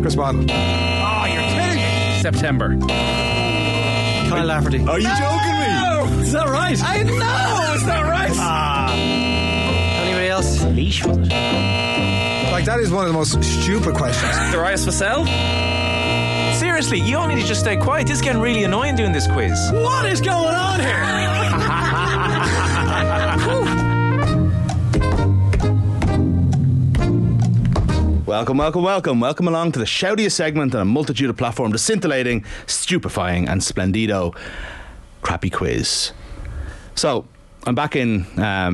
Chris Waddle. Oh, you're kidding me. September. Kyle Lafferty. Are you joking me? No. Is that right? I know. It's not right. Anybody else? Leash, was it? Like, that is one of the most stupid questions. Darius Vassell? Seriously, you all need to just stay quiet. This is getting really annoying doing this quiz. What is going on here? Welcome along to the shoutiest segment on a multitude of platforms, the scintillating, stupefying and splendido crappy quiz. So I'm back in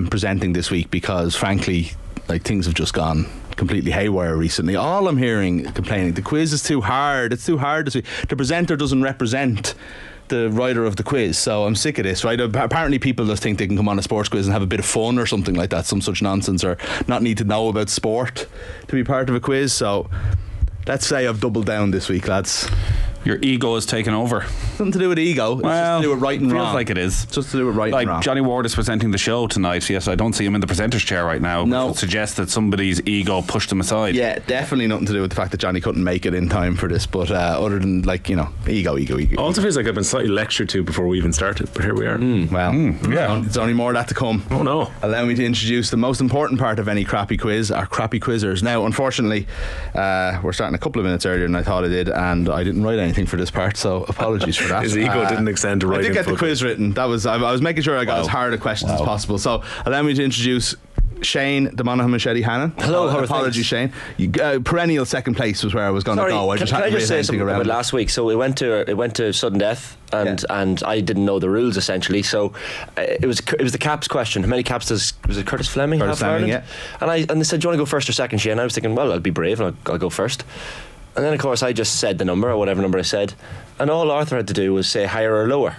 presenting this week because frankly, like, things have just gone completely haywire recently. All I'm hearing complaining, the quiz is too hard, it's too hard this week. The presenter doesn't represent the writer of the quiz, so I'm sick of this, right? Apparently people just think they can come on a sports quiz and have a bit of fun or something like that, some such nonsense, or not need to know about sport to be part of a quiz. So let's say I've doubled down this week, lads. Your ego is taken over. Nothing to do with ego. It's just to do with right and wrong. Feels like it is. It's just to do with right like and wrong. Johnny Ward is presenting the show tonight. Yes, I don't see him in the presenter's chair right now. No. Which would suggest that somebody's ego pushed him aside. Yeah, definitely nothing to do with the fact that Johnny couldn't make it in time for this. But other than, like, you know, ego. Also feels like I've been slightly lectured to before we even started, but here we are. Yeah, it's only more of that to come. Oh no. Allow me to introduce the most important part of any crappy quiz, our crappy quizzers. Now, unfortunately, we're starting a couple of minutes earlier than I thought I did, and I didn't write anything for this part, so apologies for that. His ego didn't extend to writing. I did get the quiz written. That was I was making sure I got as hard a questions as possible. So allow me to introduce Shane, the Monaghan Machete Hannon. Hello, how are apologies, things? Shane. Perennial second place was where I was going to go. I just can I hadn't just written say anything something around about it. last week? So it went to sudden death, and I didn't know the rules essentially. So it was the caps question. How many caps was it Curtis Fleming? Curtis have for Fleming, Ireland? And they said, do you want to go first or second, Shane? And I was thinking, well, I'll be brave and I'll go first. And then of course I just said the number, or whatever number I said, and all Arthur had to do was say higher or lower.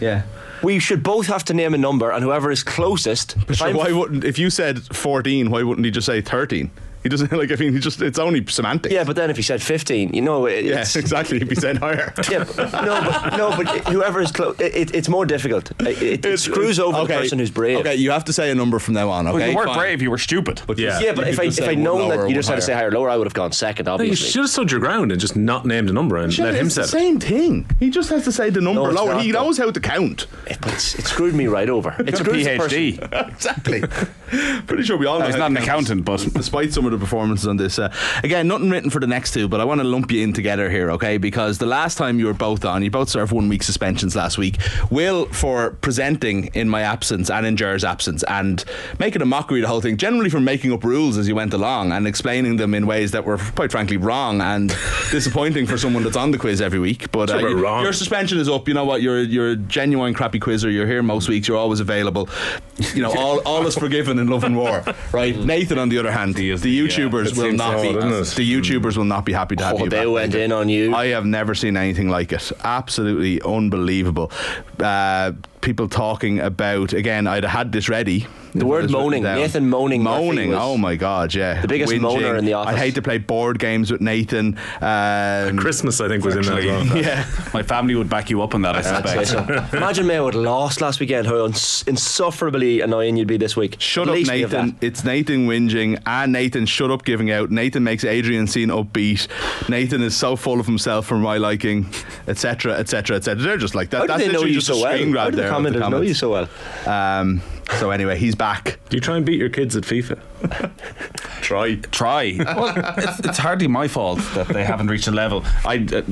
Yeah. We should both have to name a number, and whoever is closest. But sure, why wouldn't, if you said 14, why wouldn't he just say 13? He doesn't, like, I mean, it's only semantics. Yeah, but then if he said 15, you know, it's, yeah, exactly. If he said higher. Yeah, but whoever is close, it's more difficult. It screws over the person who's brave. Okay, you have to say a number from now on. Okay, Well, you weren't fine. brave, you were stupid. But Yeah, but if I'd known that you just had to say higher or lower, I would have gone second, You obviously. should have stood your ground and just not named a number and let him It's say the it. same thing. He just has to say the number it's lower. not, He though. knows how to count. But it screwed me right over. It Got a screws the person. PhD. Exactly. Pretty sure we all know He's how not to an count, accountant, but despite some of the performances on this. Again, nothing written for the next two, but I want to lump you in together here, okay? Because the last time you were both on, you both served 1 week suspensions last week. Will, for presenting in my absence and in Jer's absence and making a mockery of the whole thing, generally for making up rules as you went along and explaining them in ways that were quite frankly wrong and disappointing for someone that's on the quiz every week. But wrong. your suspension is up. You know what? You're a genuine crappy quizzer. You're here most weeks. You're always available. You know, all is forgiven in love and war, right? Nathan, on the other hand, the YouTubers will not be. The YouTubers will not be happy to have you They back. went in on you. I have never seen anything like it. Absolutely unbelievable. People talking about, again, I'd have had this ready. The word moaning. Nathan moaning. Moaning. Was Oh my God, yeah. the biggest moaner in the office. I hate to play board games with Nathan. Christmas, I think, was in there as well. Yeah. my family would back you up on that, I I'd say suspect. so. Imagine Mayo had lost last weekend. How insufferably annoying you'd be this week. Shut At up, least we have Nathan. that. It's Nathan whinging, and Nathan, shut up giving out. Nathan makes Adrian seem upbeat. Nathan is so full of himself for my liking, etc., etc., etc. They're just like that. How do That's they know literally you just so a well? screen grab How do there. the of the commenters know you comments. so well? So anyway, he's back. Do you try and beat your kids at FIFA? Try. Well, it's hardly my fault that they haven't reached a level.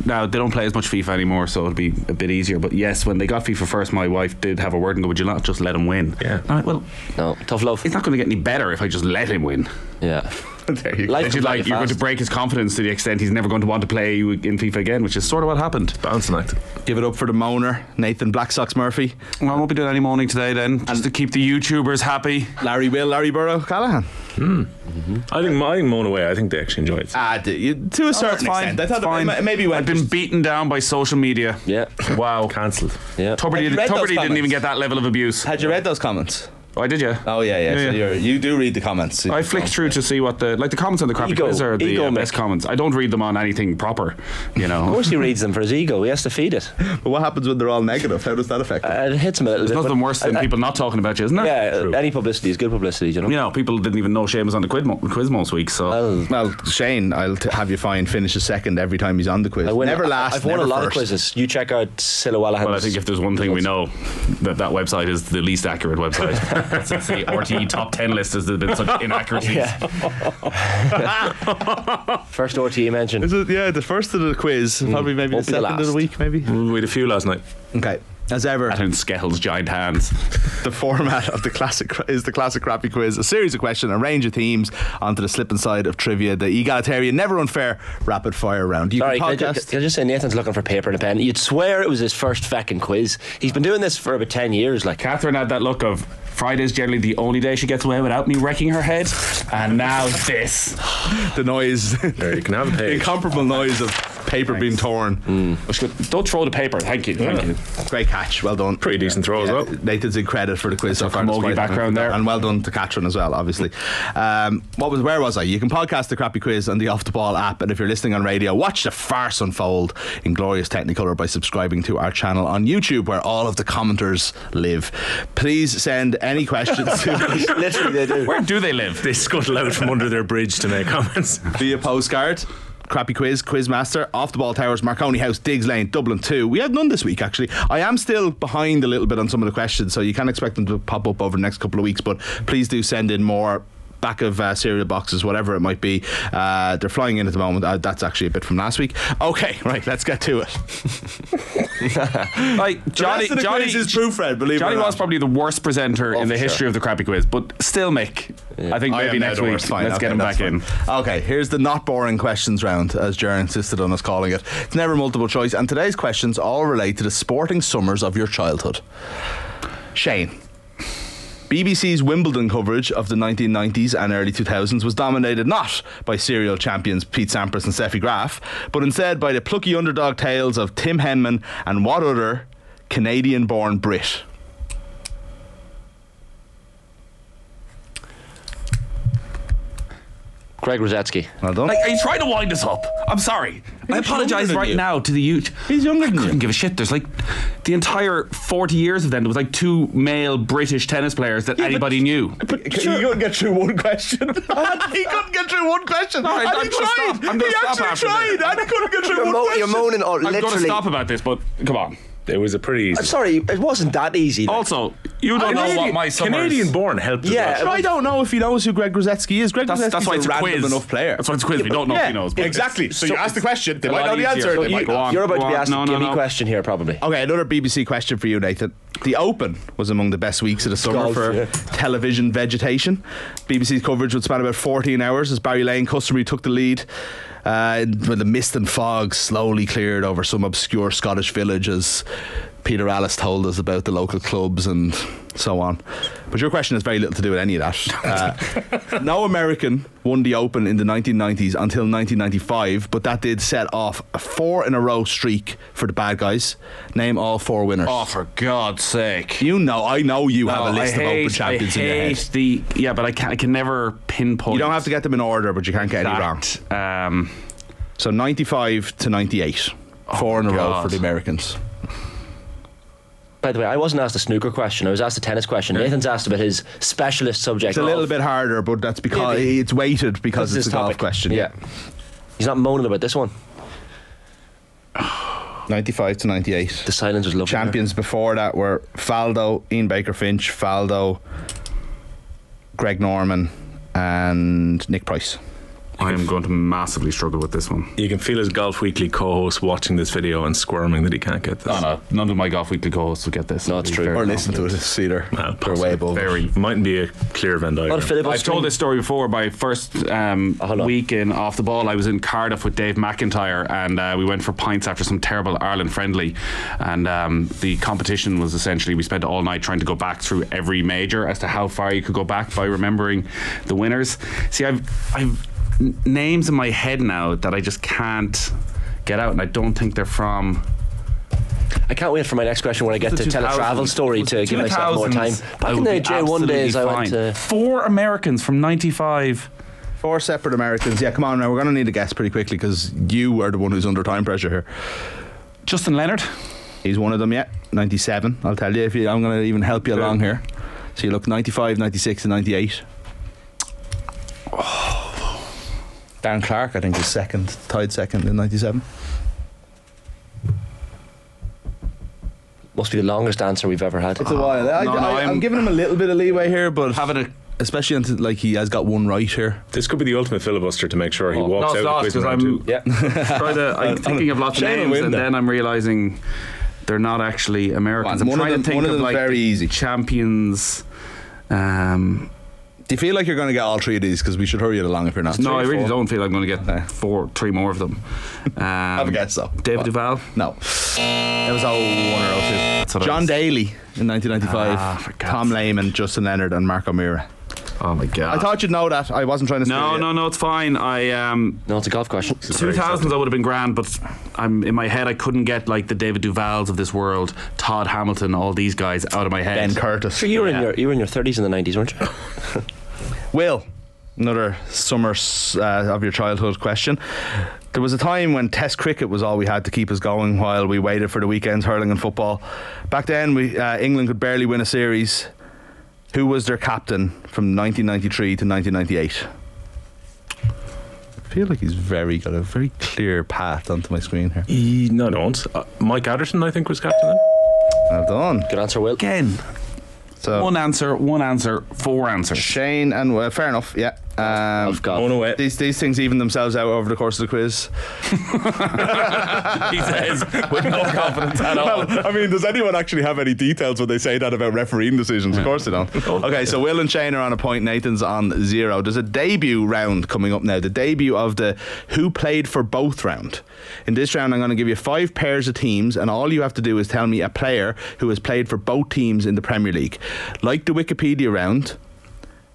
Now they don't play as much FIFA anymore, so it'll be a bit easier. But yes, when they got FIFA first, my wife did have a word and go, "Would you not just let him win?" Yeah. Well, No, tough love. it's not going to get any better if I just let him win. Yeah. There you go. Life It's comes like at you you're going to fast. break his confidence to the extent he's never going to want to play in FIFA again, which is sort of what happened. Bouncing act. Give it up for the moaner, Nathan Black Sox Murphy. Well, I won't be doing any moaning today then, just to keep the YouTubers happy. Larry Burrow Callahan. I think moan away. I think they actually enjoy it. To a certain extent. I thought fine. maybe I've been beaten down by social media. Yeah. Wow. Cancelled. Yeah. Had you Tuberty read those didn't even comments? get that level of abuse. Had you read those comments? Oh, I did, yeah. Oh yeah. Yeah, So yeah. you do read the comments. I flicked through to see what the comments on the crappy quiz are the best comments. I don't read them on anything proper, you know. Of course he reads them for his ego. He has to feed it. But what happens when they're all negative? How does that affect it? It hits him a little There's bit. nothing worse than people not talking about you, isn't there? Yeah, any publicity is good publicity, you know. You know, people didn't even know Shane was on the quiz most weeks, so. Well, Shane, I'll have you fine finishes second every time he's on the quiz. Never last. I've won a lot of quizzes. You check out Silawala. Well, I think if there's one thing we know, that website is the least accurate website. Since the RTE top 10 list has been such inaccuracies. First RTE mention. Is it? Yeah, the first of the quiz. Probably maybe the Won't be the second of the last. week, maybe. We had a few last night. Okay. As ever, That in Skettle's giant hands. the format of the classic crappy quiz, a series of questions, a range of themes onto the slip and side of trivia, the egalitarian, never unfair rapid fire round. Sorry, can can I just say Nathan's looking for paper and a pen. You'd swear it was his first feckin' quiz. He's been doing this for about 10 years. Like, Catherine had that look of Friday's generally the only day she gets away without me wrecking her head, and now this. the noise, There, you can have a the page. incomparable noise of paper being torn. Don't throw the paper. Thank you. Great catch, well done. Pretty decent throw as well. Nathan's in credit for the quiz so far. camogie despite- background there. and well done to Catherine as well, obviously. Where was I? You can podcast the crappy quiz on the Off the Ball app, and if you're listening on radio, watch the farce unfold in glorious Technicolor by subscribing to our channel on YouTube, where all of the commenters live. Please send any questions to literally they do. Where do they live? They scuttle out from under their bridge to make comments. via postcard. Crappy quiz, Quizmaster, Off the Ball Towers, Marconi House, Diggs Lane, Dublin 2. We had none this week, actually. I am still behind a little bit on some of the questions, so you can expect them to pop up over the next couple of weeks, but please do send in more. Back of cereal boxes, whatever it might be. They're flying in at the moment. That's actually a bit from last week. Okay, right, let's get to it. Like Johnny is proofread, believe Johnny it or not. was probably the worst presenter in the for history of the crappy quiz, but still, Mick, I think I maybe am now next the week worst. Fine, let's okay, get him that's back in. fine. Okay, here's the not boring questions round, as Jer insisted on us calling it. It's never multiple choice, and today's questions all relate to the sporting summers of your childhood. Shane. BBC's Wimbledon coverage of the 1990s and early 2000s was dominated not by serial champions Pete Sampras and Steffi Graf, but instead by the plucky underdog tales of Tim Henman and what other Canadian-born Brit? Greg Rosetsky. Well done. Like, are you trying to wind us up? I'm sorry. I apologise younger than right you. now to the youth. He's younger than I couldn't you. give a shit. There's like the entire 40 years of them. There was like 2 male British tennis players that anybody knew. But you couldn't get through one question. He couldn't get through one question. All right, and I'm he gonna tried. stop. I'm gonna He stop actually after tried, this. and he couldn't get through one question. You're moaning I'm going to literally. stop about this, but come on. It was a pretty easy. I'm sorry, it wasn't that easy. like. Also, you don't know what my summers... Canadian-born helped Yeah, as well. I don't know if he knows who Greg Rosetsky is. Greg Rosetsky's That's why it's a random quiz. enough player. That's why it's a quiz. We don't know if he knows. but Exactly. So you ask the question. They a might lot know the easier. answer. They You- might go not. on. You're about to be asked No, a gimme no. question here, probably. Okay, another BBC question for you, Nathan. The Open was among the best weeks of the summer Golf, for yeah. television vegetation. BBC's coverage would span about 14 hours as Barry Lane customary took the lead. When the mist and fog slowly cleared over some obscure Scottish village as Peter Alice told us about the local clubs and so on. But your question has very little to do with any of that. No American won the Open in the 1990s until 1995, but that did set off a 4-in-a-row streak for the bad guys. Name all 4 winners. Oh, for God's sake. You know, I know you have a No, list I of Open hate- champions I in your head. hate but I can never pinpoint. You don't have to get them in order, but you can't get any wrong. wrong. So 95 to 98. 4 in a row God. for the Americans. By the way, I wasn't asked a snooker question. I was asked a tennis question. Nathan's asked about his specialist subject. It's a little bit harder, but that's because it's weighted because it's a golf question. Yeah. He's not moaning about this one. 95 to 98. The silence was lovely. Champions before that were Faldo, Ian Baker Finch, Faldo, Greg Norman, and Nick Price. I am going to massively struggle with this one. You can feel his Golf Weekly co-host watching this video and squirming that he can't get this. Oh, no, none of my Golf Weekly co-hosts will get this. No, it's I'll be true. very Or listen to confident. it, see their Well, they're possibly. way above. Very. Mightn't be a clear Venn A lot diagram. of filibuster. I've told this story before. My first week in Off the Ball, I was in Cardiff with Dave McIntyre, and we went for pints after some terrible Ireland friendly. And the competition was essentially, we spent all night trying to go back through every major as to how far you could go back by remembering the winners. See, I've names in my head now that I just can't get out, and I don't think they're from I can't wait for my next question when I get to tell a travel story to give myself more time. Back in the J1 days, I went to 4 Americans from 95. 4 separate Americans. Yeah, come on now. We're going to need a guess pretty quickly because you are the one who's under time pressure here. Justin Leonard. He's one of them, yeah. 97. I'll tell you. I'm going to even help you along here. So you look 95, 96 and 98. Dan Clark, I think, is tied second in 97. Must be the longest answer we've ever had. It's a while. I'm giving him a little bit of leeway here, but especially until like he has got one right here. This could be the ultimate filibuster to make sure he walks out of the quiz in round 2. Yeah. I'm thinking of lots of names, and then I'm realising they're not actually Americans. I'm trying to think of like very easy champions. Do you feel like you're going to get all 3 of these? Because we should hurry it along if you're not. No, I really don't feel I'm going to get 3 more of them. Have a guess though. David Duval? No. It was 01 or 02. John Daly in 1995. Tom Lehman, Justin Leonard and Mark O'Meara. Oh my god. I thought you'd know that. I wasn't trying to screw you. No, it's fine. No, it's a golf question. 2000s I would have been grand, but I'm in my head I couldn't get like the David Duvals of this world, Todd Hamilton, all these guys out of my head. Ben Curtis. So you were in your 30s in the 90s, weren't you? Will, another summer of your childhood question. There was a time when Test cricket was all we had to keep us going while we waited for the weekends hurling and football. Back then, England could barely win a series. Who was their captain from 1993 to 1998? I feel like he's got a very clear path onto my screen here. No, don't. Mike Adderton, I think, was captain then. Well done. Good answer, Will. Again. So one answer, 4 answers. Shane and fair enough, yeah. These things even themselves out over the course of the quiz. He says with no confidence at all. Well, I mean, does anyone actually have any details when they say that about refereeing decisions? Of course they don't. Okay, so Will and Shane are on a point. Nathan's on 0. There's a debut round coming up now. The debut of the Who Played for Both round. In this round, I'm going to give you 5 pairs of teams, and all you have to do is tell me a player who has played for both teams in the Premier League. Like the Wikipedia round,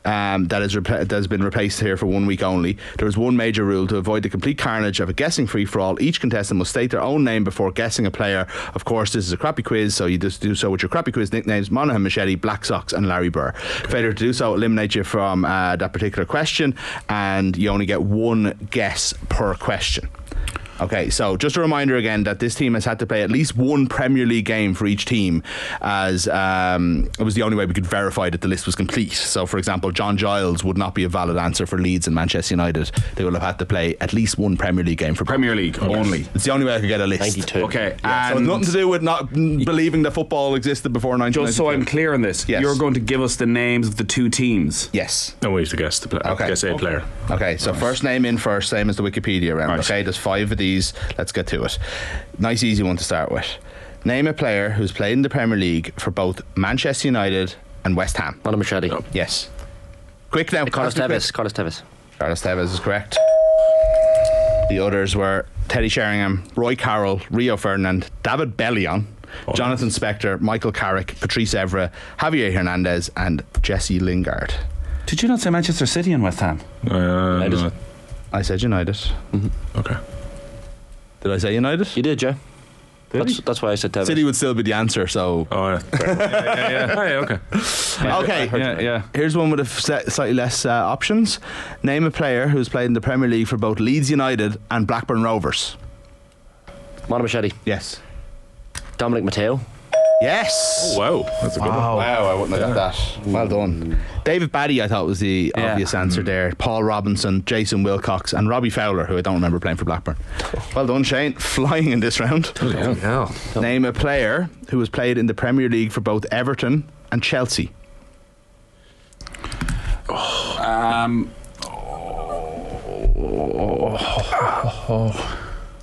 that has been replaced here for 1 week only. There is one major rule: to avoid the complete carnage of a guessing free-for-all, each contestant must state their own name before guessing a player. Of course, this is a crappy quiz, so you just do so with your crappy quiz nicknames: Monaghan, Machete, Black Sox and Larry Birr. Failure to do so eliminates you from that particular question, and you only get 1 guess per question. Okay, so just a reminder again that this team has had to play at least 1 Premier League game for each team, as it was the only way we could verify that the list was complete. So, for example, John Giles would not be a valid answer for Leeds and Manchester United. They will have had to play at least 1 Premier League game for Premier League only. It's the only way I could get a list. 92. Okay, yeah, so it's nothing to do with not believing that football existed before 1992. Just so I'm clear on this, you're going to give us the names of the 2 teams. Yes. No, we have to guess the player. Guess a player. Okay, so first name in first, same as the Wikipedia round. Right. Okay, there's 5 of these. Let's get to it. Nice easy one to start with. Name a player who's played in the Premier League for both Manchester United and West Ham. Monaghan Machete. No. Yes. Quick now. Carlos Tevez. Carlos Tevez is correct. The others were Teddy Sheringham, Roy Carroll, Rio Ferdinand, David Bellion, Jonathan Spector, Michael Carrick, Patrice Evra, Javier Hernandez and Jesse Lingard. Did you not say Manchester City and West Ham? No. I said United. Mm-hmm. Okay. Did I say United? You did, yeah. That's why I said Tevez. City would still be the answer, so. Oh, yeah. Yeah, okay. Okay. Yeah. Here's one with slightly less options. Name a player who's played in the Premier League for both Leeds United and Blackburn Rovers. Monaghan Machete. Yes. Dominic Matteo. Yes. Oh, wow. That's a good one. Wow, I wouldn't have got that. Well done. David Batty, I thought, was the obvious answer there. Paul Robinson, Jason Wilcox and Robbie Fowler, who I don't remember playing for Blackburn. Well done, Shane. Flying in this round. Name a player who has played in the Premier League for both Everton and Chelsea.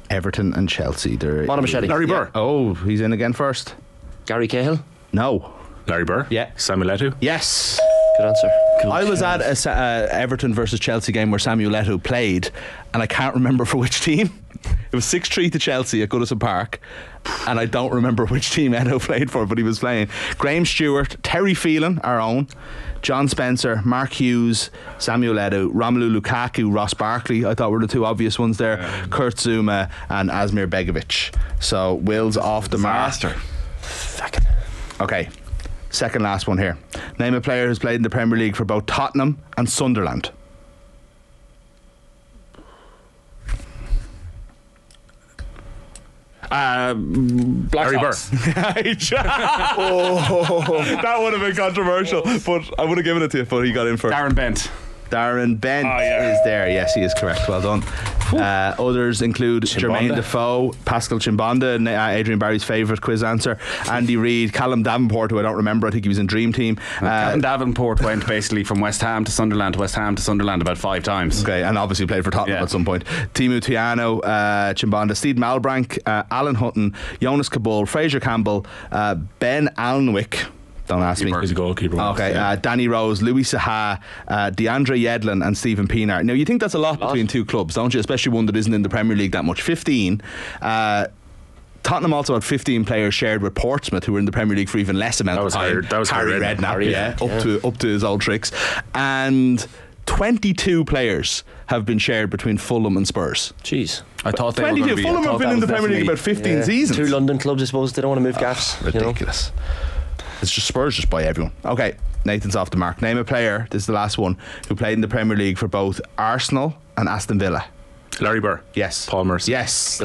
Everton and Chelsea. Monaghan Machete. Larry Birr. Oh, he's in again first. Gary Cahill. No. Larry Birr. Yeah. Samuel Eto'o. Yes. Good answer. I was at a Everton versus Chelsea game where Samuel Eto'o played, and I can't remember for which team. It was 6-3 to Chelsea at Goodison Park, and I don't remember which team Edo played for, but he was playing. Graham Stewart, Terry Phelan, our own, John Spencer, Mark Hughes, Samuel Edo, Romelu Lukaku, Ross Barkley, I thought were the two obvious ones there, Kurt Zuma and Asmir Begovic. So Will's off the mark. Okay, second last one here. Name a player who's played in the Premier League for both Tottenham and Sunderland. Larry Birr. That would have been controversial, but I would have given it to you, but he got in first. Darren Bent. Darren Bent is there. Yes, he is correct. Well done. Others include Jermaine Defoe, Pascal Chimbonda, Adrian Barry's favourite quiz answer, Andy Reid, Callum Davenport, who I don't remember. I think he was in Dream Team. Callum Davenport went basically from West Ham to Sunderland about 5 times. Okay, and obviously played for Tottenham at some point. Timu Tiano, Chimbonda, Steve Malbrank, Alan Hutton, Jonas Kabul, Fraser Campbell, Ben Alnwick. Don't ask me. He's a goalkeeper. Okay, Danny Rose, Louis Saha, DeAndre Yedlin and Stephen Pienaar. Now you think that's a lot between two clubs, don't you? Especially one that isn't in the Premier League that much. 15. Tottenham also had 15 players shared with Portsmouth, who were in the Premier League for even less amount of time. That was Harry Redknapp, up to his old tricks. And 22 players have been shared between Fulham and Spurs. Jeez. I thought they 22. were going to be. Fulham have been in the Premier League about 15 seasons. 2 London clubs, I suppose. They don't want to move gaffs. Ridiculous. It's just Spurs just buy everyone. Okay, Nathan's off the mark. Name a player, this is the last one, who played in the Premier League for both Arsenal and Aston Villa. Larry Birr. Yes. Paul Merson. Yes.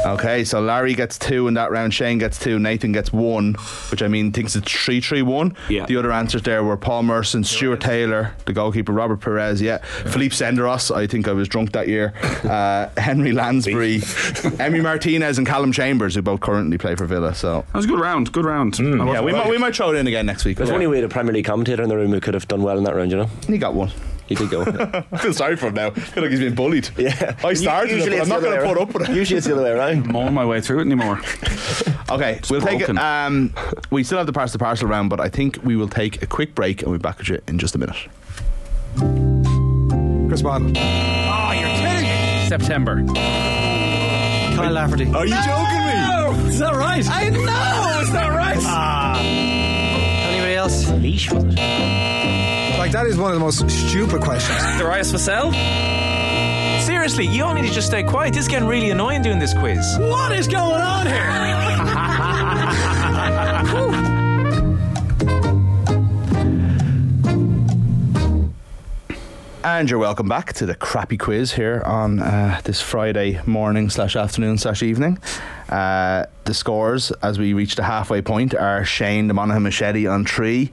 Okay, so Larry gets 2 in that round, Shane gets 2, Nathan gets 1, which I mean thinks it's 3-3-1. Yeah. The other answers there were Paul Merson, Stuart Taylor, the goalkeeper, Robert Perez, Philippe Senderos, I think I was drunk that year, Henry Lansbury, Emi Martinez and Callum Chambers, who both currently play for Villa. So that was a good round. yeah, we might throw it in again next week. There's only way the Premier League commentator in the room who could have done well in that round, you know. He got 1. He did go. I feel sorry for him now. I feel like he's been bullied. Yeah. I started it, but I'm not going to put up with it. Usually it's the other way around. Mowing my way through it anymore. Okay, we'll take it. We still have the Pass the Parcel round, but I think we will take a quick break and we'll be back with you in just a minute. Chris Bond. Oh, you're kidding me. September. Kyle Lafferty. Are you joking me? Is that right? I know. Is that right? Anybody else? Leash, was it? Like, that is one of the most stupid questions. Darius Vassell? Seriously, you all need to just stay quiet. This is getting really annoying doing this quiz. What is going on here? And you're welcome back to the crappy quiz here on this Friday morning / afternoon / evening. The scores as we reach the halfway point are Shane the Monaghan Machete on 3,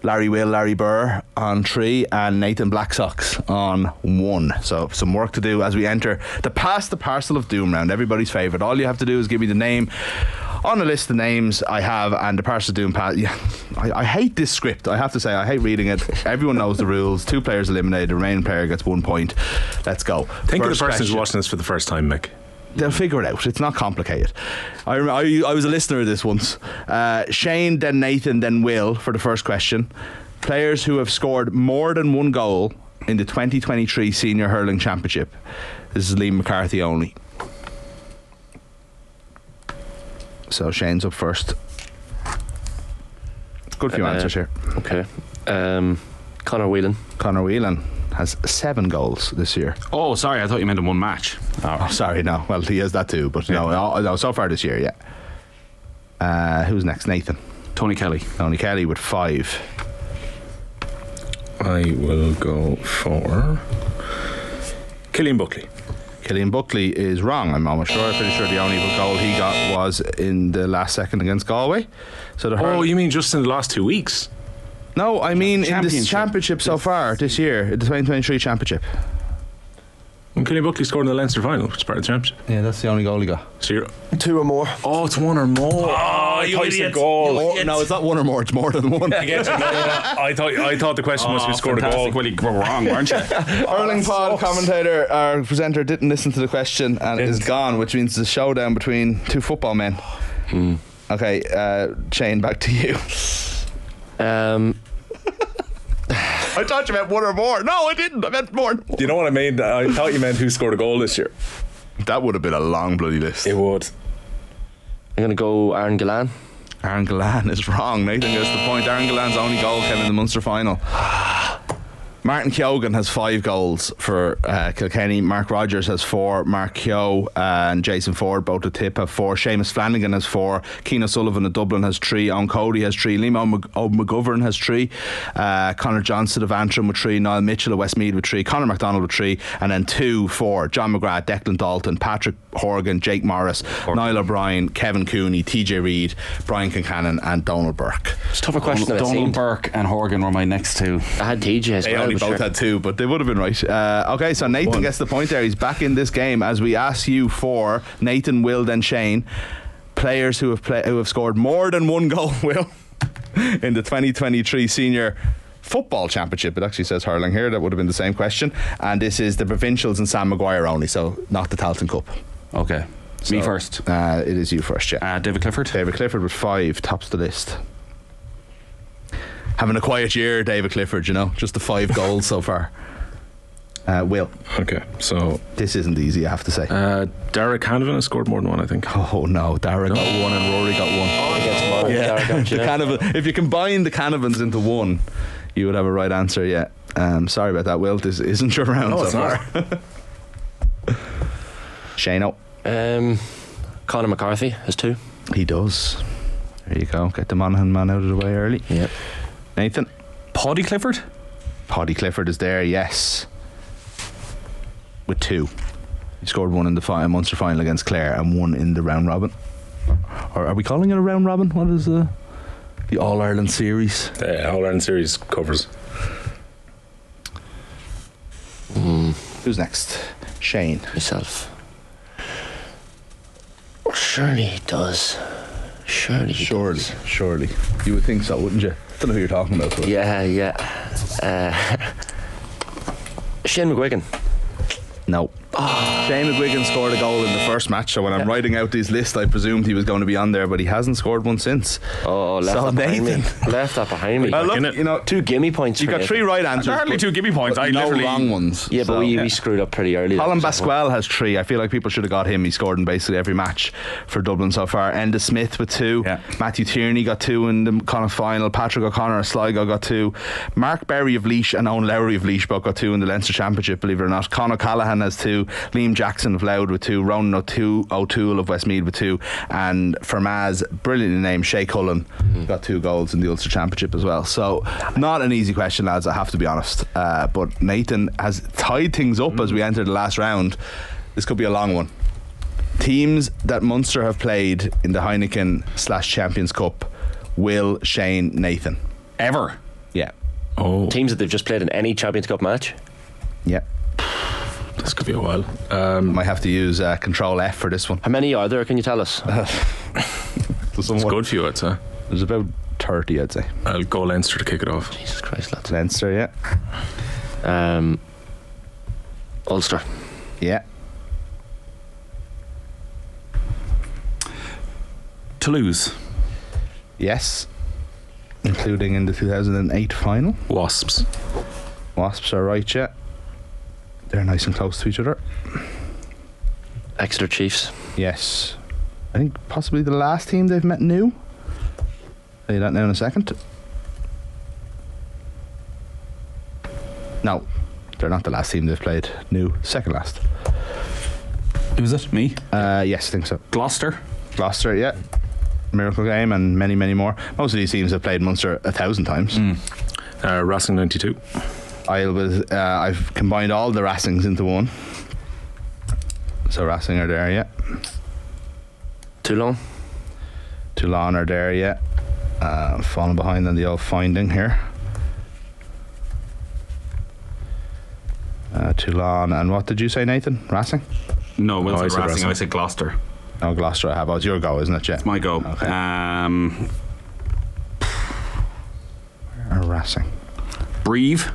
Larry Birr on 3 and Nathan Blacksox on 1. So some work to do as we enter the Pass the Parcel of Doom round, everybody's favourite. All you have to do is give me the name on a list of names I have and the Parcel of Doom pass. Yeah, I hate this script, I have to say. I hate reading it. Everyone knows the rules. 2 players eliminated, the remaining player gets 1 point. Let's go. Think of the person who's watching this for the first time, Mick. They'll figure it out. It's not complicated. I was a listener of this once. Shane, then Nathan, then Will for the first question. Players who have scored more than 1 goal in the 2023 Senior Hurling Championship. This is Liam McCarthy only. So Shane's up first. Good few answers here. Okay. Conor Whelan. Conor Whelan has 7 goals this year. Oh, sorry, I thought you meant in 1 match. Oh, sorry, no. Well, he has that too, but no, so far this year, yeah. Who's next? Nathan. Tony Kelly. Tony Kelly with 5. I will go for Killian Buckley. Killian Buckley is wrong. I'm almost sure. I'm pretty sure the only goal he got was in the last second against Galway. So you mean just in the last 2 weeks? No, I mean in this championship so far this year, the 2023 championship. When Killian Buckley scored in the Leinster final, which is part of the championship. Yeah, that's the only goal he got. So you're 2 or more. Oh, it's 1 or more. Oh, you idiot! Goal. No, it's not 1 or more. It's more than 1. I thought the question was who scored a goal. Well, you were wrong, weren't you? Hurling pod commentator, our presenter, didn't listen to the question and is gone, which means it's a showdown between 2 football men. Okay, Shane, back to you. I thought you meant 1 or more. No, I didn't. I meant more. Do you know what I mean? I thought you meant who scored a goal this year. That would have been a long bloody list. It would. I'm going to go Aaron Gillan. Aaron Gillan is wrong. Nathan gets the point. Aaron Gillan's only goal came in the Munster final. Martin Keoghan has 5 goals for Kilkenny. Mark Rogers has 4. Mark Keogh and Jason Ford, both at Tip, have 4. Seamus Flanagan has 4. Keane O'Sullivan of Dublin has 3. Owen Cody has 3. Liam O'McGovern has 3. Conor Johnson of Antrim with 3. Niall Mitchell of Westmeath with 3. Conor MacDonald with 3. And then 2 for John McGrath, Declan Dalton, Patrick Horgan, Jake Morris, Niall O'Brien, Kevin Cooney, TJ Reid, Brian Kincannon and Donald Burke. It's a tougher question than it Donald seemed. Burke and Horgan were my next 2. I had TJ as They well. only but both sure. had 2, but they would have been right. Okay, so Nathan gets the point there. He's back in this game as we ask you for Nathan, Will, then Shane, players who have scored more than 1 goal. Will, in the 2023 Senior Football Championship. It actually says hurling here. That would have been the same question. And this is the provincials and Sam Maguire only, so not the Talton Cup. Okay. Me first. It is you first, yeah. David Clifford. David Clifford with 5 tops the list. Having a quiet year, David Clifford, you know, just the 5 goals so far. Will, Okay, so this isn't easy, I have to say. Derek Hannon has scored more than 1, I think. Oh no, Dara got 1 and Rory got 1. Against Monaghan. Yeah, Derek, the Canavan, if you combine the Canavans into 1, you would have a right answer. Yeah. Sorry about that, Will. This isn't your round No, so it's far. Shane-o. Conor McCarthy has 2. He does. There you go. Get the Monaghan man out of the way early. Yep. Nathan. Paddy Clifford. Paddy Clifford is there, yes. With 2. He scored 1 in the Munster final against Clare and 1 in the round robin. Or are we calling it a round robin? What is the All-Ireland series? The All-Ireland series covers. Who's next? Shane. Myself. Well, surely he does. Surely. You would think so, wouldn't you? Don't know who you're talking about. But. Yeah. Shane McGuigan. No. Shane McGuigan scored a goal in the first match, so when I'm writing out these lists, I presumed he was going to be on there, but he hasn't scored 1 since. Oh, left So that behind me. Nathan. Left that behind me. Well, look, in it. you know, 2 gimme points. you for got Nathan. 3 right answers. Hardly but- 2 give me points. but I no literally wrong ones. Yeah, but so, we screwed up pretty early. Colin there. Basquel has 3. I feel like people should have got him. He scored in basically every match for Dublin so far. Enda Smith with 2. Yeah. Matthew Tierney got 2 in the Connacht final. Patrick O'Connor of Sligo got 2. Mark Berry of Laois and Owen Lowry of Laois both got 2 in the Leinster Championship, believe it or not. Conor Callahan has 2. Liam Jackson of Louth with 2. Ronan O'Toole of Westmeath with 2. And Fermaz, brilliantly named Shay Cullen, got 2 goals in the Ulster Championship as well. So not an easy question, lads, I have to be honest. But Nathan has tied things up as we enter the last round. This could be a long one. Teams that Munster have played in the Heineken/Champions Cup. Will, Shane, Nathan. Ever. Yeah. Oh, Teams that they've just played in any Champions Cup match. Yeah. this could be a while. Might have to use Control F for this one. How many are there? Can you tell us? It's a good few, I'd say. There's about 30, I'd say. I'll go Leinster to kick it off. Jesus Christ, lads. Leinster, yeah. Ulster. Yeah. Toulouse. Yes. Including in the 2008 final. Wasps. Wasps are right, yeah. They're nice and close to each other. Exeter Chiefs. Yes. I think possibly the last team they've met new. I'll tell you that now in a second. No, they're not the last team they've played new. Second last. Who's it? Me? Yes, I think so. Gloucester. Gloucester, yeah. Miracle Game and many, many more. Most of these teams have played Munster 1,000 times. Racing 92. I've combined all the Racings into one. So Racing are there, yeah. Toulon. Toulon are there, yeah. Falling behind on the old finding here. Toulon, and what did you say, Nathan? Racing? No, Will I said said Racing. Racing. I said Gloucester. Oh, Gloucester I have. Oh, it's your go, isn't it, yeah? My go. Okay. Or Racing. Brive.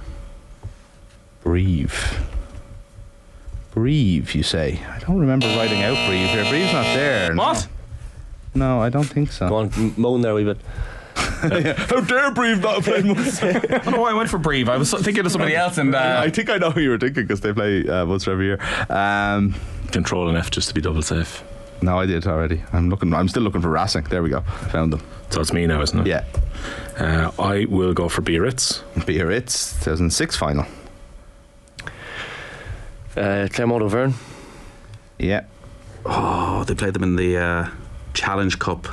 Brive, you say? I don't remember writing out Brive here. Brieve's not there. What? No, I don't think so. Go on, moan there a wee bit. How dare Brive not have played Munster? I don't know why I went for Brive. I was thinking of somebody else, and I think I know who you were thinking because they play Munster every year. Control and F just to be double safe. No, I did already. I'm still looking for Racing. There we go. I found them. So it's me now, isn't it? Yeah. I will go for Biarritz. Biarritz, 2006 final. Clermont Auvergne. Yeah. Oh, they played them in the Challenge Cup.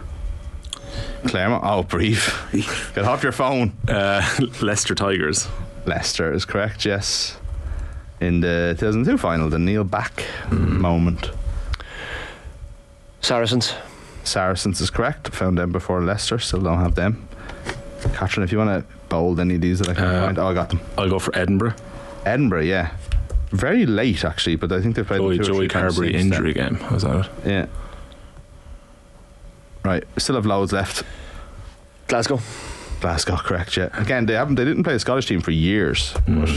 Clermont. Oh, breathe. Get off your phone. Leicester Tigers. Leicester is correct, yes. In the 2002 final, the Neil Back moment. Saracens. Saracens is correct. Found them before Leicester. Still don't have them. Catherine, if you want to bold any of these that I can find. Oh, I got them. I'll go for Edinburgh. Edinburgh, yeah. Very late, actually, but I think they've played Joey Carberry injury game. Was that it? Yeah. Right, we still have loads left. Glasgow, correct, yeah. Again, they didn't play a Scottish team for years. But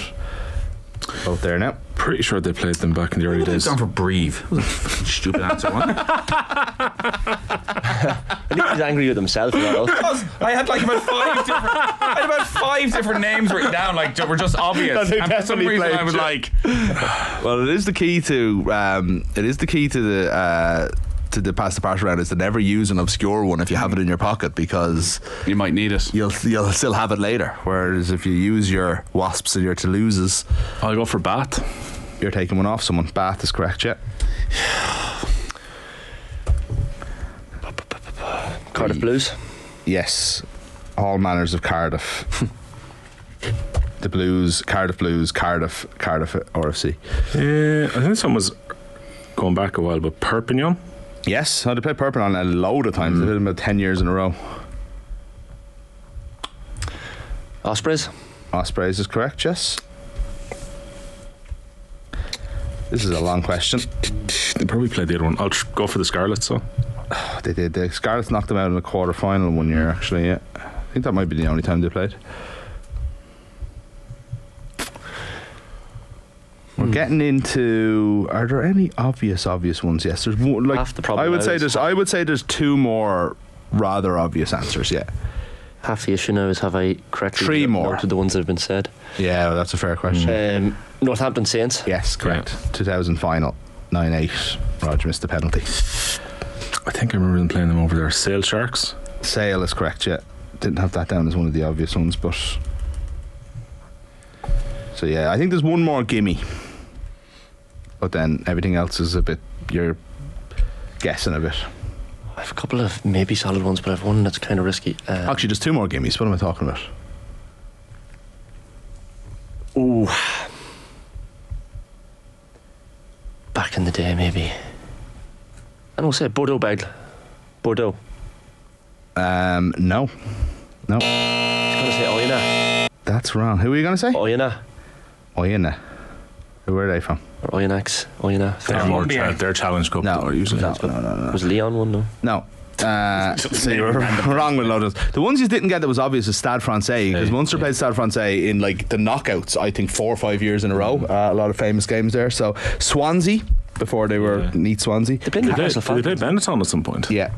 both there now. Pretty sure they played them back in the early days. Gone for Breve. Stupid answer, wasn't it? I think he's angry with himself as well. Because I had like about five different names written down, like were just obvious. And for some reason I was like, well, it is the key to the pass the part around is to never use an obscure one if you have it in your pocket, because you might need it. You'll still have it later. Whereas if you use your Wasps and your Toulouses, I'll go for Bath. You're taking one off someone. Bath is correct, yeah. Cardiff Blues. Yes, all manners of Cardiff. The Blues, Cardiff RFC. I think someone was going back a while, but Perpignan. Yes, they played Perpignan a load of times. They did them about 10 years in a row. Ospreys is correct, yes. This is a long question. They probably played the other one. I'll go for the Scarlets, so. They did. The Scarlets knocked them out in the quarter final one year, actually, yeah. I think that might be the only time they played. We're getting into. Are there any obvious ones? Yes, there's one. Like half the problem. I would say there's two more rather obvious answers. Yeah. Half the issue now is, have I correctly three more to the ones that have been said? Yeah, well, that's a fair question. Northampton Saints. Yes, correct. Yeah. 2000 final, 9-8. Roger missed the penalty. I think I remember them playing them over there. Sale Sharks. Sale is correct. Yeah, didn't have that down as one of the obvious ones, but. So yeah, I think there's one more gimme. But then everything else is a bit, you're guessing a bit. I have a couple of maybe solid ones, but I've one that's kind of risky. Actually, there's two more gimmies. What am I talking about? Ooh. Back in the day, maybe. I don't say Bordeaux bag. Bordeaux. No. I was going to say Oyonnax. That's wrong. Who are you going to say? Oyonnax. Where are they from? Or Oyonnax. They're Challenge Cup. No, usually. No. Was Leon one, though? No. So you were wrong with loads. The ones you didn't get that was obvious is Stade Francais, because Munster played Stade Francais in like the knockouts, I think 4 or 5 years in a row. A lot of famous games there. So Swansea, before they were Neat Swansea. They played Benetton at some point. Yeah.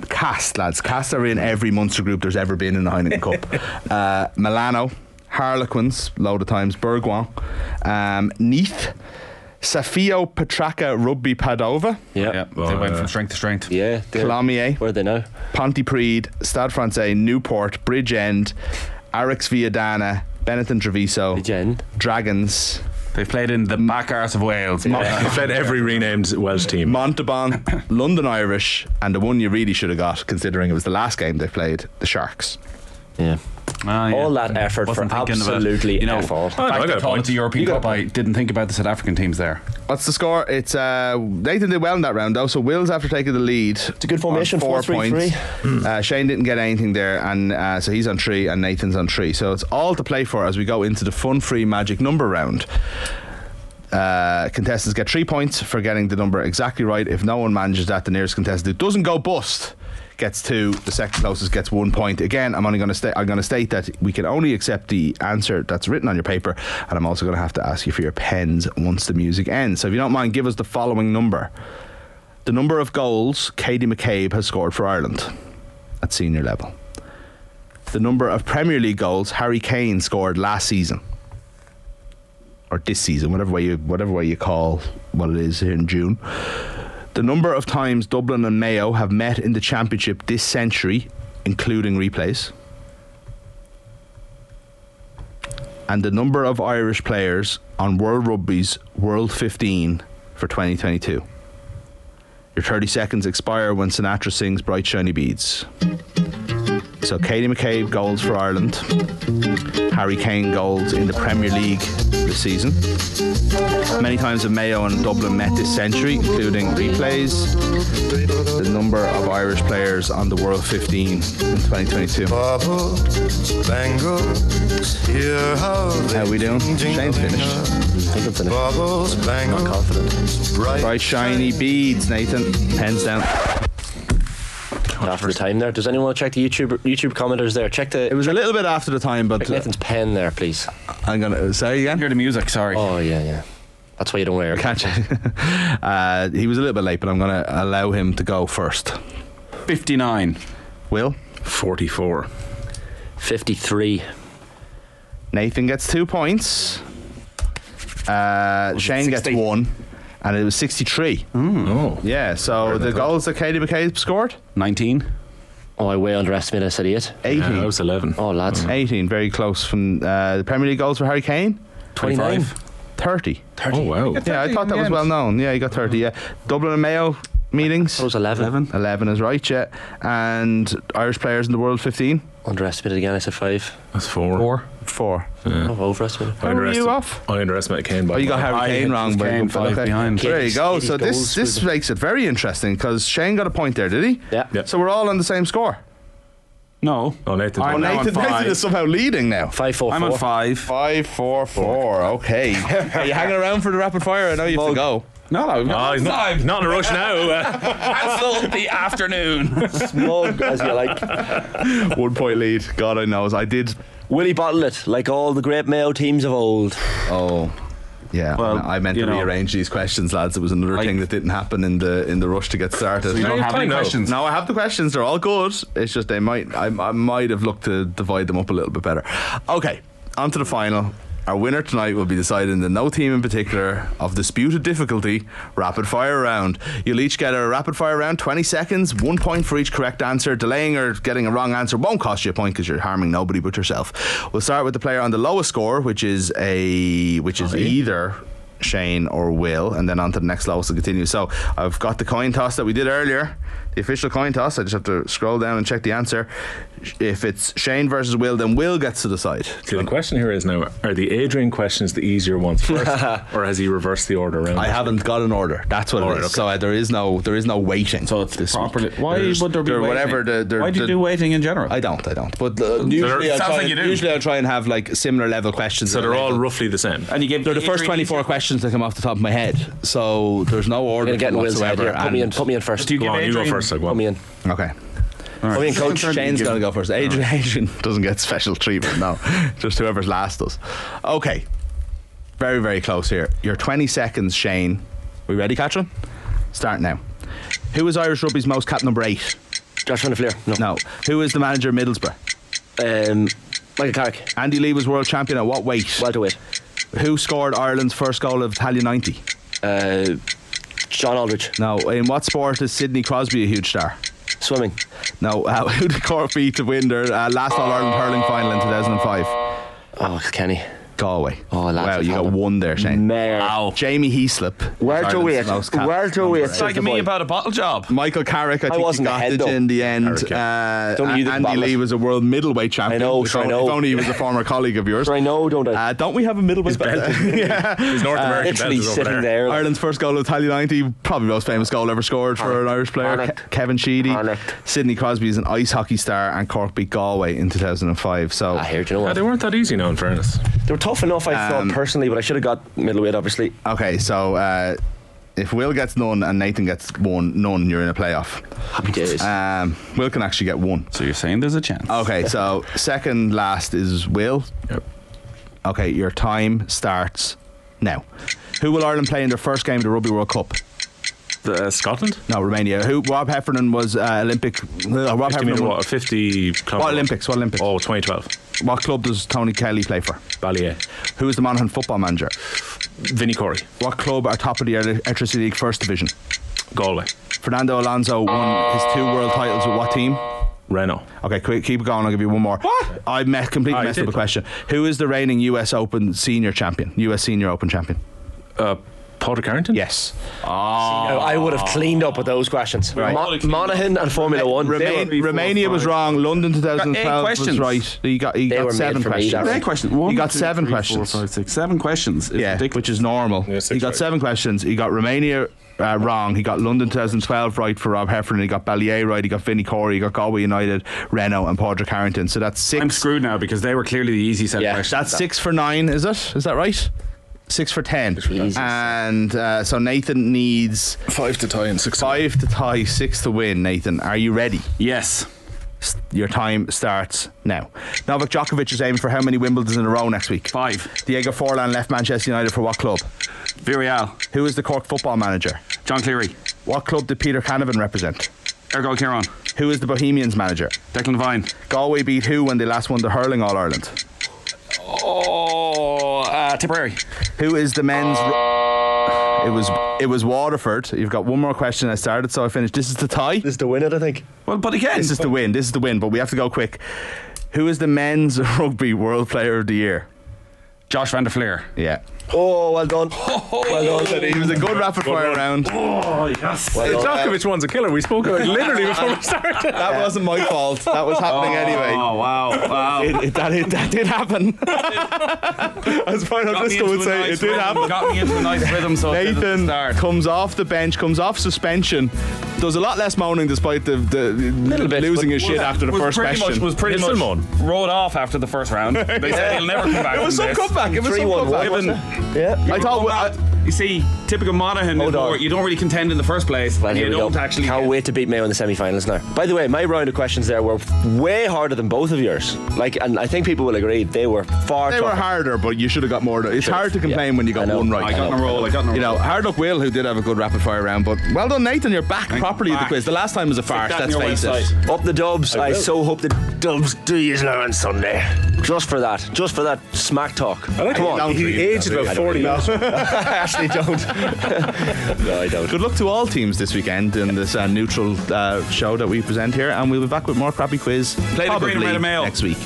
Cast, lads. Cast are in every Munster group there's ever been in the Heineken Cup. Milano, Harlequins, load of times. Bourgoin, Neath, Safio Petrarca Rugby Padova. Yeah. They went from strength to strength. Yeah. Colomiers. Where are they now? Pontypridd, Stade Francais, Newport, Bridgend, Arix Viadana, Benetton Treviso, Dragons. They've played in the back arse of Wales. They've played every renamed Welsh team. Montalban, London Irish, and the one you really should have got, considering it was the last game they played, the Sharks. Yeah. All that effort Wasn't for thinking absolutely about, F-all. The fact they called it the European Cup, I didn't think about the South African teams there. What's the score? It's Nathan did well in that round though, so Will's after taking the lead. It's a good formation, 4 points. 4-3-3. Shane didn't get anything there, and so he's on 3 and Nathan's on 3. So it's all to play for as we go into the fun-free magic number round. Contestants get 3 points for getting the number exactly right. If no one manages that, the nearest contestant who doesn't go bust gets 2. The second closest gets 1 point. Again, I'm going to state that we can only accept the answer that's written on your paper, and I'm also going to have to ask you for your pens once the music ends. So if you don't mind, give us the following number. The number of goals Katie McCabe has scored for Ireland at senior level. The number of Premier League goals Harry Kane scored last season. or this season, whatever way you call what it is here in June. The number of times Dublin and Mayo have met in the championship this century, including replays. And the number of Irish players on World Rugby's World 15 for 2022. Your 30 seconds expire when Sinatra sings Bright Shiny Beads. So Katie McCabe goals for Ireland. Harry Kane goals in the Premier League this season. Many times have Mayo and Dublin met this century, including replays. The number of Irish players on the World 15 in 2022. How are we doing? Shane's finished. I think I'm finished. Not confident. Bright shiny beads, Nathan. Pens down. After the time there, does anyone want to check the YouTube commenters there? Check the. It was a little bit after the time, but check Nathan's pen there, please. I'm gonna say again. Hear the music. Sorry. Oh yeah. That's why you don't wear it. Can't you? He was a little bit late, but I'm gonna allow him to go first. 59. Will? 44. 53. Nathan gets 2 points. Shane gets 1. And it was 63. Oh. Yeah, so the goals that Katie McCabe scored? 19. Oh, I way underestimated. I said 8. 18. Yeah, that was 11. Oh, lads. 18, very close. From the Premier League goals for Harry Kane? 29. 30. Oh, wow. Yeah, I thought that was well known. Yeah, he got 30, yeah. Dublin and Mayo meetings? That was 11. 11 is right, yeah. And Irish players in the World 15? Underestimated again. I said 5. That's 4. 4. Yeah. Oh, overestimated. How were you off? I underestimated Kane by Oh, you got Harry Kane wrong. Kane But 5 behind. There you go. Katie's So goals this were makes it very interesting because Shane got a point there, did he? Yeah. Yep. So we're all on the same score. No. Oh, Nathan. I'm now on Nathan 5. is somehow leading now. 5, 4, 4. I'm on 5. 5, 4, 4. Okay. Are you hanging around for the rapid fire? I know you have to go. No, Oh, he's not in a rush now. Cancel the afternoon. Smug as you like. 1 point lead. God, I knows. I did. Will he bottle it like all the great Mayo teams of old? Oh. Yeah, Well, I meant to rearrange these questions, lads. It was another thing that didn't happen in the rush to get started. So you don't have any No. questions? No, I have the questions. They're all good. It's just I might have looked to divide them up a little bit better. Okay, on to the final. Our winner tonight will be decided in the no team in particular of disputed difficulty rapid fire round. You'll each get a rapid fire round, 20 seconds, 1 point for each correct answer. Delaying or getting a wrong answer won't cost you a point because you're harming nobody but yourself. We'll start with the player on the lowest score, which is either Shane or Will, and then on to the next lowest to continue. So I've got the coin toss that we did earlier, the official coin toss. I just have to scroll down and check the answer. If it's Shane versus Will, then Will gets to decide. See, the question here is now, are the Adrian questions the easier ones first, or has he reversed the order around? I haven't got an order. That's what it is. Okay. So there is no waiting. So it's this properly. week. Why would there be waiting? Whatever Why do you do waiting in general? I don't. But usually I'll try and have like similar level questions. So they're all roughly the same. And you give They're the first 24 questions that come off the top of my head. So there's no order You're getting Will's head whatsoever. here. Put me in first. Do you Go give on, you go Adrian- first. Go Put on. me in. Okay. Put me in, coach. Shane's going to go first. Adrian doesn't get special treatment. No, just whoever's last does. Okay. Very, very close here. Your 20 seconds, Shane. We ready, Catherine? Start now. Who is Irish Rugby's most capped number 8? Josh Van der Fleer. No. Who is the manager of Middlesbrough? Michael Carrick. Andy Lee was world champion at what weight? Welterweight. Who scored Ireland's first goal of Italian 90? John Aldridge. No. In what sport is Sidney Crosby a huge star? Swimming. No. Who did Cork beat to win their last All-Ireland hurling final in 2005? Oh, Kenny. Galway. Oh, lads, wow, you got Italian. 1 there, Shane. Mayor. Jamie Heaslip. Welterweight. Welterweight. Talking me about a bottle job. Michael Carrick, I think wasn't he got ahead, it though. in the end. Don't you Andy bottle Lee it? was a world middleweight champion. I know, If sure, I only- know. If only he was a former colleague of yours. I know, don't I? Don't we have a middleweight belt? His North American belt Literally is over sitting there. there. Ireland's first goal of Italian 90, probably the most famous goal ever scored for an Irish player. Correct. Kevin Sheedy. Correct. Sidney Crosby is an ice hockey star, and Cork beat Galway in 2005. So I hear, do you know what? They weren't that easy now, in fairness. They were tough enough, I thought, personally, but I should have got middleweight, obviously. okay, so if Will gets none and Nathan gets none, you're in a playoff. Happy days. Will can actually get 1. So you're saying there's a chance? Okay, so second last is Will. Yep. Okay, your time starts now. Who will Ireland play in their first game of the Rugby World Cup? Scotland? No, Romania. Who? Rob Heffernan was Olympic. Rob 50 Heffernan. metre what? 50 What Olympics? What Olympics? Oh, 2012. What club does Tony Kelly play for? Ballier. Who is the Monaghan football manager? Vinnie Corey. What club are top of the Electricity League First Division? Galway. Fernando Alonso won his 2 world titles with what team? Renault. Okay, keep it going. I'll give you one more. What? I completely messed up a question. Who is the reigning US Open Senior Champion? US Senior Open Champion? Padraig Carrington? Yes. I would have cleaned up with those questions. Right. Monaghan and Formula One. Romania was wrong. London 2012 was questions. right. He got were 7 made for me, questions. that Eight questions. One, He got 2, 7 3, 4, questions. 5, 6, 7 questions. It's Yeah, ridiculous. which is normal. Yeah, 6 he got right. 7 questions. He got Romania wrong. He got London 2012 right for Rob Heffernan. He got Ballier right. He got Vinnie Corey. He got Galway United, Renault, and Padraig Carrington. So that's 6. I'm screwed now because they were clearly the easy set of questions. That's 6 for 9, is it? Is that right? 6 for 10. And so Nathan needs 5 to tie and 6 to 5 to tie, 6 to win. Nathan, are you ready? Yes. Your time starts now. Novak Djokovic is aiming for how many Wimbledons in a row next week? 5. Diego Forlan left Manchester United for what club? Villarreal. Who is the Cork football manager? John Cleary. What club did Peter Canavan represent? Ergo Kieran. Who is the Bohemians manager? Declan Devine. Galway beat who when they last won the hurling All-Ireland? Tipperary. Who is the men's... It was Waterford. You've got one more question. I started, so I finished. This is the tie. This is to win it, I think. Well, but again. This is the win. This is the win, but we have to go quick. Who is the men's rugby World Player of the Year? Josh van der Fleer. Yeah. Oh, well done. Well done. It was a good rapid fire round. Oh, yes. Well done. Djokovic one's a killer. We spoke about it literally before we started. That wasn't my fault. That was happening anyway. Oh, wow. That did happen. As Final Disco would say, it did happen. Got me into a nice rhythm, so Nathan comes off the bench, comes off suspension, does a lot less moaning despite the bit, losing but his shit after the first question. Was pretty Still much moan. rolled off after the first round. They said he'll never come back. It was some comeback. It was some 3-1, comeback. wasn't it? Yeah. I thought. You see, typical Monaghan, you don't really contend in the first place. Well, And here you we don't go. actually. Can't wait to beat Mayo in the semi-finals now. By the way, my round of questions there were way harder than both of yours. And I think people will agree they were far. They were tougher. harder, but you should have got more. It's hard to complain when you got I know. one right. I got in a roll. You know, hard luck Will, who did have a good rapid fire round, but well done Nathan, you're back properly at the back. quiz. The last time was a farce, that on let's your face website. it. Up the Dubs. I so hope the Dubs do you now on Sunday. Just for that smack talk. Come on. He aged about 40 minutes. I actually don't. No, I don't. Good luck to all teams this weekend in this neutral show that we present here, and we'll be back with more crappy quiz Play the green and probably red and mail. next week.